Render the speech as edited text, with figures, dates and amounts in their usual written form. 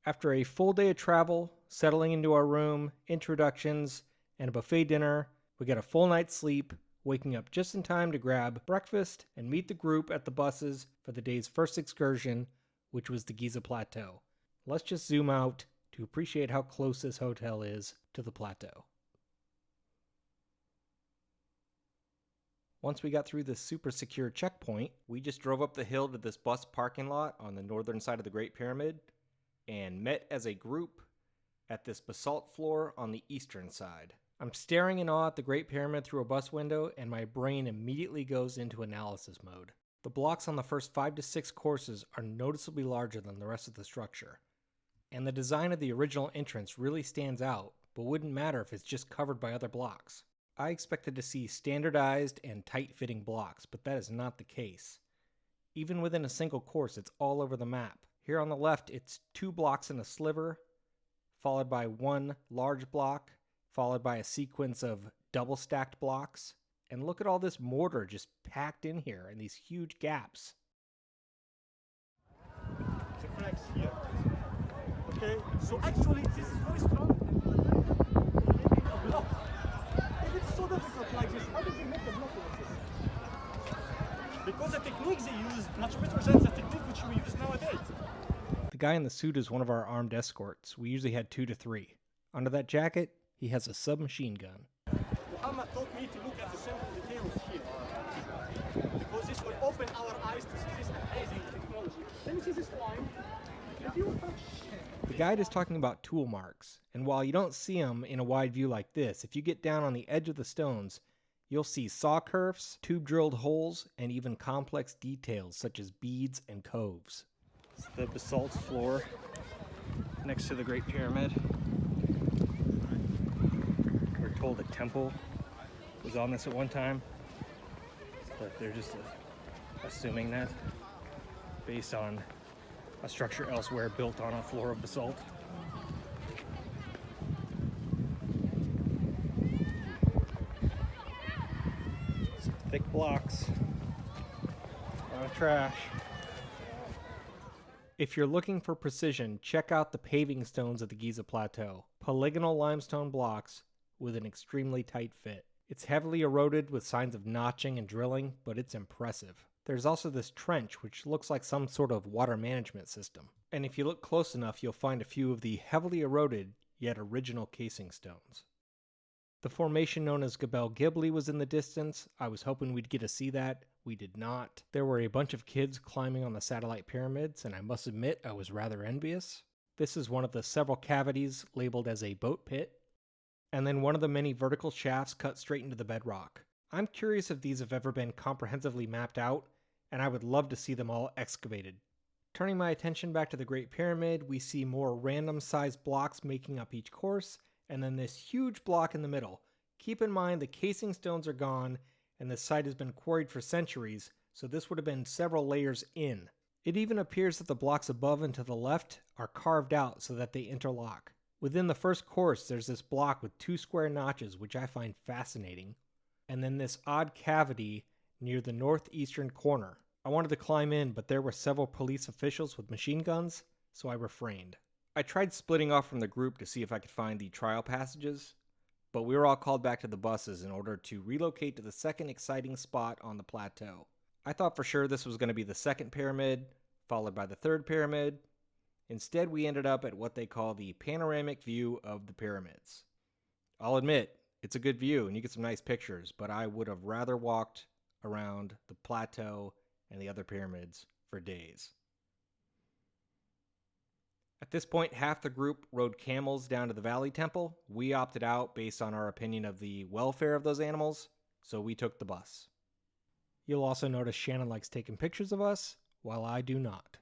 After a full day of travel, settling into our room, introductions, and a buffet dinner, we got a full night's sleep, waking up just in time to grab breakfast and meet the group at the buses for the day's first excursion, which was the Giza Plateau. Let's just zoom out to appreciate how close this hotel is to the plateau. Once we got through this super secure checkpoint, we just drove up the hill to this bus parking lot on the northern side of the Great Pyramid and met as a group at this basalt floor on the eastern side. I'm staring in awe at the Great Pyramid through a bus window, and my brain immediately goes into analysis mode. The blocks on the first 5 to 6 courses are noticeably larger than the rest of the structure, and the design of the original entrance really stands out, but wouldn't matter if it's just covered by other blocks. I expected to see standardized and tight-fitting blocks, but that is not the case. Even within a single course, it's all over the map. Here on the left, it's 2 blocks in a sliver, followed by 1 large block, followed by a sequence of double-stacked blocks. And look at all this mortar just packed in here in these huge gaps. The cracks here. Okay, so actually this is very strong. Block. If it's so difficult like this, how did they make the block like this? Because the techniques they use much better than the technique which we use nowadays. The guy in the suit is one of our armed escorts. We usually had 2 to 3. Under that jacket, he has a submachine gun. Muhammad taught me to look at the simple details here. Because this will open our eyes to see this amazing technology. Let me see this line. If you touch... The guide is talking about tool marks, and while you don't see them in a wide view like this, if you get down on the edge of the stones, you'll see saw kerfs, tube-drilled holes, and even complex details such as beads and coves. It's the basalt floor next to the Great Pyramid. We're told a temple was on this at one time, but they're just assuming that based on a structure elsewhere built on a floor of basalt. Some thick blocks, a lot of trash. If you're looking for precision, check out the paving stones of the Giza Plateau. Polygonal limestone blocks with an extremely tight fit. It's heavily eroded with signs of notching and drilling, but it's impressive. There's also this trench, which looks like some sort of water management system. And if you look close enough, you'll find a few of the heavily eroded, yet original casing stones. The formation known as Gebel Gibli was in the distance. I was hoping we'd get to see that. We did not. There were a bunch of kids climbing on the satellite pyramids, and I must admit I was rather envious. This is one of the several cavities labeled as a boat pit, and then one of the many vertical shafts cut straight into the bedrock. I'm curious if these have ever been comprehensively mapped out, and I would love to see them all excavated. Turning my attention back to the Great Pyramid, we see more random-sized blocks making up each course, and then this huge block in the middle. Keep in mind the casing stones are gone, and this site has been quarried for centuries, so this would have been several layers in. It even appears that the blocks above and to the left are carved out so that they interlock. Within the first course, there's this block with 2 square notches, which I find fascinating, and then this odd cavity near the northeastern corner. I wanted to climb in, but there were several police officials with machine guns, so I refrained. I tried splitting off from the group to see if I could find the trial passages, but we were all called back to the buses in order to relocate to the second exciting spot on the plateau. I thought for sure this was going to be the second pyramid, followed by the third pyramid. Instead, we ended up at what they call the panoramic view of the pyramids. I'll admit, it's a good view and you get some nice pictures, but I would have rather walked around the plateau and the other pyramids for days. At this point, half the group rode camels down to the Valley Temple. We opted out based on our opinion of the welfare of those animals, so we took the bus. You'll also notice Shannon likes taking pictures of us, while I do not.